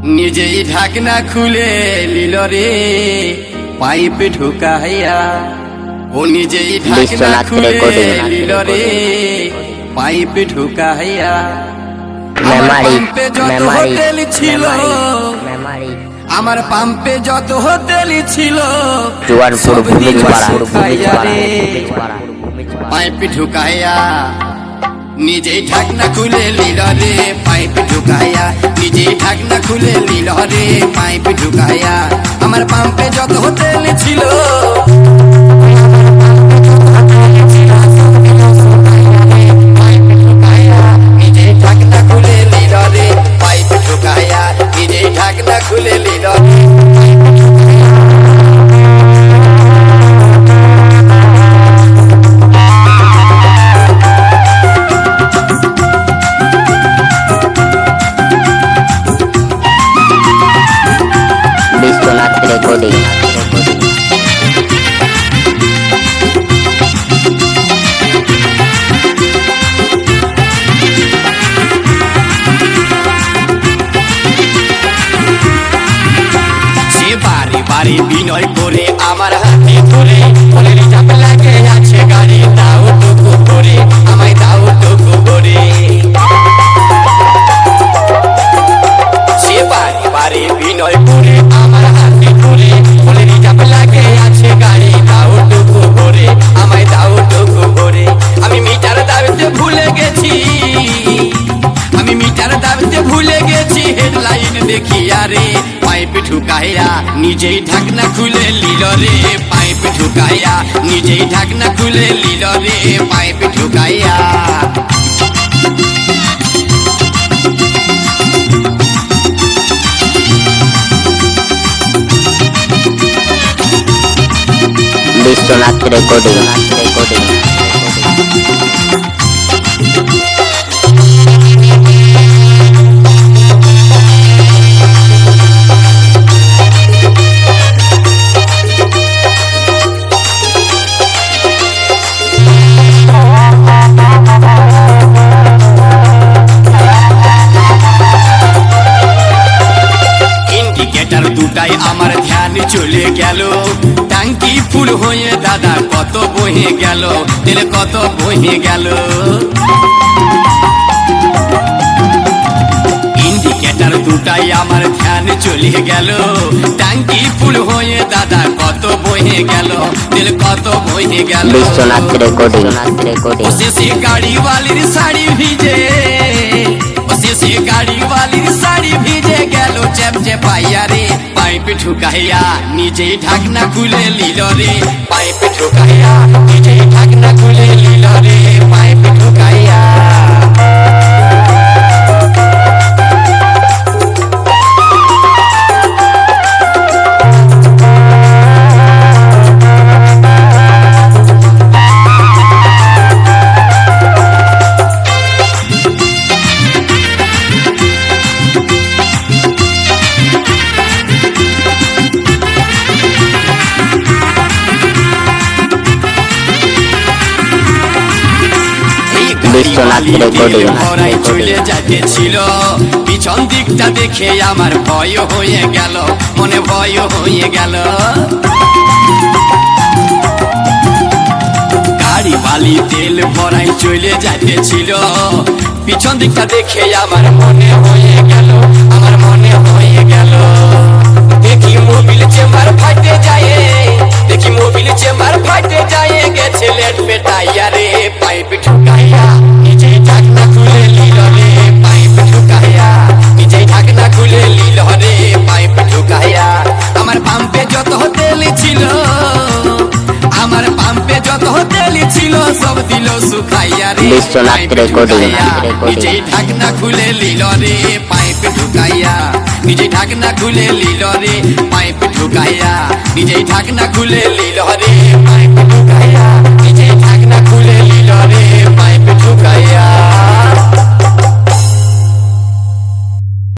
নিজেই ঢাকনা খুলে লিল রে পাইপ ঢুকাইয়া, ও নিজেই ঢাকনা খুলে লিল রে পাইপ ঢুকাইয়া। আমার পাম্পে যত হোটেল ছিল, আমার পাম্পে যত হোটেল ছিল, পাইপ ঢুকাইয়া নিজেই ঢাকনা খুলে লিল রে পাইপ ঢুকাইয়া, নিজেই ঢাকনা খুলে লিল রে পাইপ ঢুকাইয়া। আমার পাম্পে যত হোটেল ছিল, নিজেই ঢাকনা খুলে লিল রে পাইপ ঢুকাইয়া, নিজেই ঢাকনা খুলে লিল রে। বাড়ি বিনয় করে আমার হাতে ধরে বলে রিজার্ভ লাগে আছে গাড়ি, দাও টুকু করে আমায় দাও টুকু করে। সে বাড়ি বাড়ি বিনয় করে আমার হাতে ধরে বলে রিজার্ভ লাগে আছে গাড়ি, দাও টুকু করে আমায় দাও টুকু করে। আমি মিটার দাবিতে ভুলে গেছি, আমি মিটার দাবিতে ভুলে গেছি, হেডলাইন দেখি আরে পাইপ ঢুকাইয়া নিজেই ঢাকনা খুলে লিল রে পাইপ ঢুকাইয়া, নিজেই ঢাকনা খুলে লিল রে পাইপ ঢুকাইয়া। বিশ্বনাথ রেকর্ডিং। দুটাই আমার ধ্যান চলে গেল, ট্যাঙ্কি ফুল হয়ে দাদা কত বহে গেল, তেল কত বহে গেল। ইন্ডিকেটার দুটাই আমার ধ্যান চলে গেল, ট্যাঙ্কি ফুল হয়ে দাদা কত বহে গেল, তেল কত বহে গেল। বিশ্বনাথ রেকর্ডিং। শেষে গাড়িওয়ালির শাড়ি ভিজে, শেষে গাড়িওয়ালির শাড়ি ভিজে গেল চেপচে পাইয়া রে পাইপ ঢুকাইয়া, নিজেই ঢাকনা খুলে লিল রে পাইপ ঢুকাইয়া, নিজেই ঢাকনা খুলে লিল রে পাইপ ঢুকাইয়া। চলে যাইতেছিল, পিছন দিকটা দেখে আমার ভয় হয়ে গেল, মনে ভয় হয়ে গেল। গাড়ি বালি তেল ভরাই চলে যাইতেছিল, পিছন দিকটা দেখে আমার মনে হয়ে গেল, আমার মনে হয়ে গেল। দেখি মোবিল চেম্বার ফাটে যায়, দেখি মোবিল চেম্বার ফাটে যায়, গেছে লেট পেটাইয়া রে পাইপ ঢুকাইয়া, নিজেই ঢাকনা খুলে লিল রে পাইপ ঢুকাইয়া, নিজেই ঢাকনা খুলে লিল রে পাইপ ঢুকাইয়া। আমার পাম্পে যত তেল ছিল, আমার পাম্পে যত তেল ছিল, সব দিল শুকাইয়া রে পাইপ ঢুকাইয়া, নিজেই ঢাকনা খুলে লিল রে পাইপ ঢুকাইয়া, নিজেই ঢাকনা খুলে লিল রে পাইপ ঢুকাইয়া, নিজেই ঢাকনা খুলে লিল রে পাইপ ঢুকাইয়া, নিজেই ঢাকনা খুলে লিল রে পাইপ ঢুকাইয়া।